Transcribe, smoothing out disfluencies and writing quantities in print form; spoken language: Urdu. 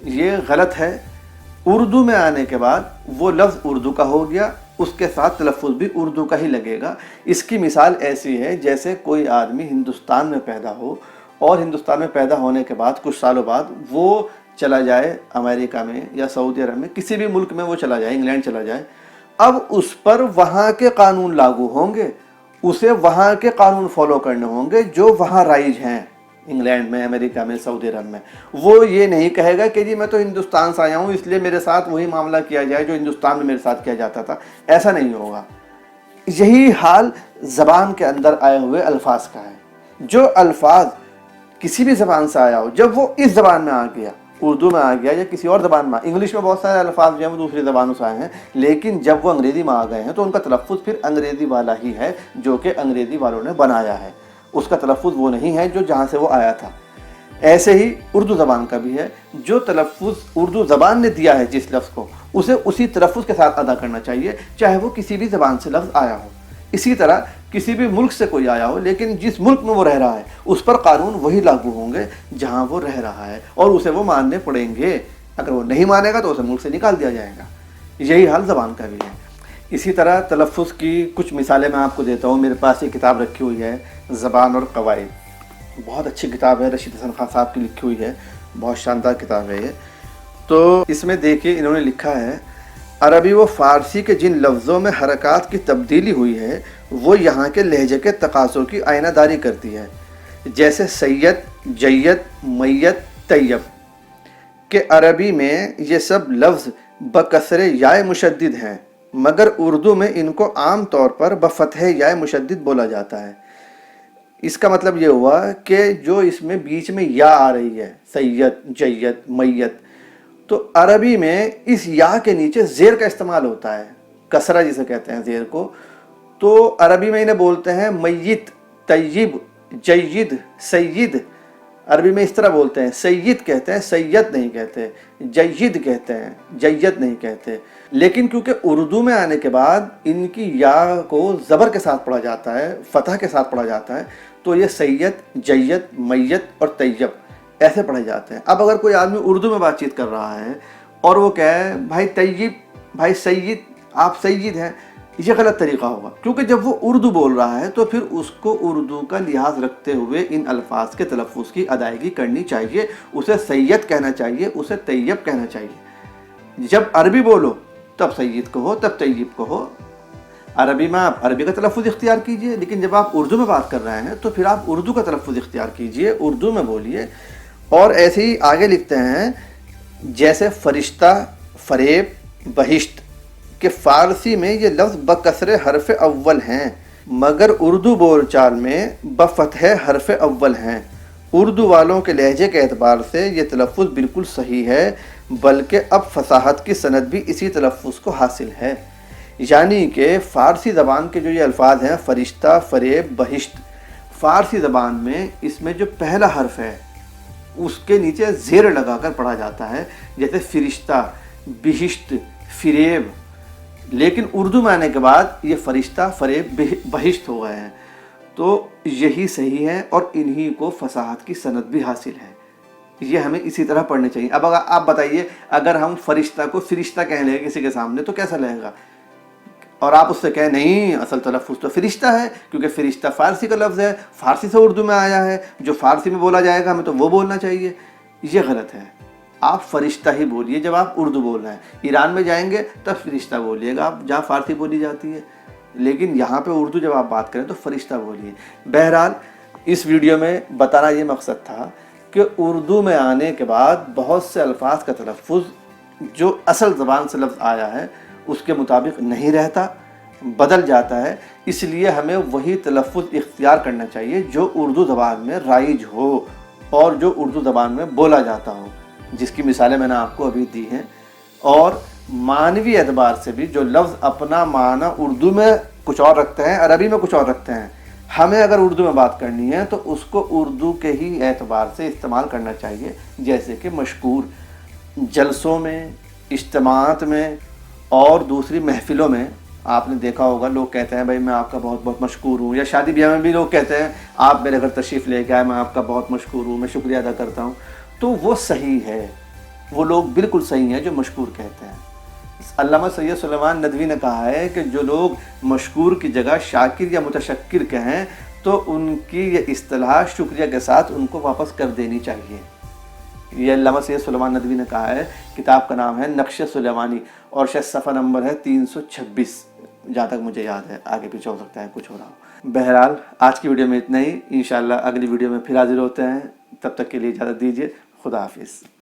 یہ غلط ہے. اردو میں آنے کے بعد وہ لفظ اردو کا ہو گیا, اس کے ساتھ تلفظ بھی اردو کا ہی لگے گا. اس کی مثال ایسی ہے جیسے کوئی آدمی ہندوستان میں پیدا ہو اور ہندوستان میں پیدا ہونے کے بعد کچھ سالوں بعد وہ چلا جائے امریکہ میں یا سعودی عرب میں, کسی بھی ملک میں وہ چلا جائے, انگلینڈ چلا جائے. اب اس پر وہاں کے قانون لاگو ہوں گے, اسے وہاں کے قانون فالو کرنے ہوں گے جو وہاں رائج ہیں, انگلینڈ میں, امریکہ میں, سعودی عرب میں. وہ یہ نہیں کہے گا کہ جی میں تو ہندوستان سے آیا ہوں اس لیے میرے ساتھ وہی معاملہ کیا جائے جو ہندوستان میں میرے ساتھ کیا جاتا تھا. ایسا نہیں ہوگا. یہی حال زبان کے اندر آئے ہوئے الفاظ کا ہے. جو الفاظ کسی بھی زبان سے آیا ہو, جب وہ اس زبان میں آ گیا, اردو میں آ گیا یا کسی اور زبان میں, انگلش میں بہت سارے الفاظ جو ہیں وہ دوسری زبانوں سے آئے ہیں, لیکن جب وہ انگریزی میں آ گئے ہیں تو ان کا تلفظ پھر انگریزی والا ہی ہے جو کہ انگریزی والوں نے بنایا ہے. اس کا تلفظ وہ نہیں ہے جو جہاں سے وہ آیا تھا. ایسے ہی اردو زبان کا بھی ہے. جو تلفظ اردو زبان نے دیا ہے جس لفظ کو, اسے اسی تلفظ کے ساتھ ادا کرنا چاہیے, چاہے وہ کسی بھی زبان سے لفظ آیا ہو. اسی طرح کسی بھی ملک سے کوئی آیا ہو, لیکن جس ملک میں وہ رہ رہا ہے اس پر قانون وہی لاگو ہوں گے جہاں وہ رہ رہا ہے, اور اسے وہ ماننے پڑیں گے. اگر وہ نہیں مانے گا تو اسے ملک سے نکال دیا جائے گا. یہی حال زبان کا بھی ہے. اسی طرح تلفظ کی کچھ مثالیں میں آپ کو دیتا ہوں. میرے پاس یہ کتاب رکھی ہوئی ہے, زبان اور قواعد. بہت اچھی کتاب ہے, رشید حسن خان صاحب کی لکھی ہوئی ہے, بہت شاندار کتاب ہے یہ. تو اس میں دیکھیے انہوں نے لکھا ہے, عربی و فارسی کے جن لفظوں میں حرکات کی تبدیلی ہوئی ہے وہ یہاں کے لہجے کے تقاضوں کی آئینہ داری کرتی ہے. جیسے سید, جید, میت, طیب کہ عربی میں یہ سب لفظ بکسر یائے مشدد ہیں, مگر اردو میں ان کو عام طور پر بفتح یائے مشدد بولا جاتا ہے. اس کا مطلب یہ ہوا کہ جو اس میں بیچ میں یا آ رہی ہے, سید, جید, میت, تو عربی میں اس یا کے نیچے زیر کا استعمال ہوتا ہے, کسرہ جسے کہتے ہیں زیر کو. تو عربی میں انہیں بولتے ہیں میت, طیب, جید, سید. عربی میں اس طرح بولتے ہیں, سید کہتے ہیں, سید نہیں کہتے, جید کہتے ہیں, جید نہیں کہتے. لیکن کیونکہ اردو میں آنے کے بعد ان کی یا کو زبر کے ساتھ پڑھا جاتا ہے, فتح کے ساتھ پڑھا جاتا ہے, تو یہ سید, جید, میت اور طیب ایسے پڑھے جاتے ہیں. اب اگر کوئی آدمی اردو میں بات چیت کر رہا ہے اور وہ کہے بھائی طیب, بھائی سید, آپ سید ہیں, یہ غلط طریقہ ہوگا. کیونکہ جب وہ اردو بول رہا ہے تو پھر اس کو اردو کا لحاظ رکھتے ہوئے ان الفاظ کے تلفظ کی ادائیگی کرنی چاہیے. اسے سید کہنا چاہیے, اسے طیب کہنا چاہیے. جب عربی بولو تب سید کہو, تب طیب کہو. عربی میں آپ عربی کا تلفظ اختیار کیجئے, لیکن جب آپ اردو میں بات کر رہے ہیں تو پھر آپ اردو کا تلفظ اختیار کیجئے, اردو میں بولیے. اور ایسے ہی آگے لکھتے ہیں, جیسے فرشتہ, فریب, بہشت کہ فارسی میں یہ لفظ بکسر حرف اول ہیں, مگر اردو بول چال میں بفتح حرف اول ہیں. اردو والوں کے لہجے کے اعتبار سے یہ تلفظ بالکل صحیح ہے, بلکہ اب فصاحت کی سند بھی اسی تلفظ کو حاصل ہے. یعنی کہ فارسی زبان کے جو یہ الفاظ ہیں, فرشتہ, فریب, بہشت, فارسی زبان میں اس میں جو پہلا حرف ہے اس کے نیچے زیر لگا کر پڑھا جاتا ہے, جیسے فرشتہ, بہشت, فریب. لیکن اردو میں آنے کے بعد یہ فرشتہ, فریب, بہشت ہو گئے ہیں. تو یہی صحیح ہے اور انہی کو فصاحت کی سند بھی حاصل ہے. یہ ہمیں اسی طرح پڑھنے چاہیے. اب اگر آپ بتائیے, اگر ہم فرشتہ کو فرشتہ کہہ لیں کسی کے سامنے تو کیسا لگے گا؟ اور آپ اس سے کہیں نہیں, اصل تلفظ تو فرشتہ ہے, کیونکہ فرشتہ فارسی کا لفظ ہے, فارسی سے اردو میں آیا ہے, جو فارسی میں بولا جائے گا ہمیں تو وہ بولنا چاہیے. یہ غلط ہے. آپ فرشتہ ہی بولیے جب آپ اردو بول رہے ہیں. ایران میں جائیں گے تب فرشتہ بولیے گا آپ جہاں فارسی بولی جاتی ہے, لیکن یہاں پہ اردو جب آپ بات کریں تو فرشتہ بولیے. بہرحال اس ویڈیو میں بتانا یہ مقصد تھا کہ اردو میں آنے کے بعد بہت سے الفاظ کا تلفظ جو اصل زبان سے لفظ آیا ہے اس کے مطابق نہیں رہتا, بدل جاتا ہے. اس لیے ہمیں وہی تلفظ اختیار کرنا چاہیے جو اردو زبان میں رائج ہو اور جو اردو زبان میں بولا جاتا ہو, جس کی مثالیں میں نے آپ کو ابھی دی ہیں. اور معنوی اعتبار سے بھی جو لفظ اپنا معنی اردو میں کچھ اور رکھتے ہیں, عربی میں کچھ اور رکھتے ہیں, ہمیں اگر اردو میں بات کرنی ہے تو اس کو اردو کے ہی اعتبار سے استعمال کرنا چاہیے. جیسے کہ مشکور, جلسوں میں, اجتماعات میں اور دوسری محفلوں میں آپ نے دیکھا ہوگا لوگ کہتے ہیں بھائی میں آپ کا بہت بہت مشکور ہوں. یا شادی بیاہ میں بھی لوگ کہتے ہیں آپ میرے گھر تشریف لے کے آئے, میں آپ کا بہت مشکور ہوں, میں شکریہ ادا کرتا ہوں. تو وہ صحیح ہے, وہ لوگ بالکل صحیح ہیں جو مشکور کہتے ہیں۔ علامہ سید سلیمان ندوی نے کہا ہے کہ جو لوگ مشکور کی جگہ شاکر یا متشکر کہیں تو ان کی یہ اصطلاح شکریہ کے ساتھ ان کو واپس کر دینی چاہیے۔ یہ علامہ سید سلیمان ندوی نے کہا ہے، کتاب کا نام ہے نقش سلیمانی اور شاید صفحہ نمبر ہے 326، جہاں تک مجھے یاد ہے، آگے پیچھے ہو سکتا ہے کچھ ہو رہا ہو۔ بہرحال آج کی ویڈیو میں اتنا ہی، انشاءاللہ اگلی ویڈیو میں پھر حاضر ہوتے ہیں، تب تک کے لیے اجازت دیجیے، خدا حافظ۔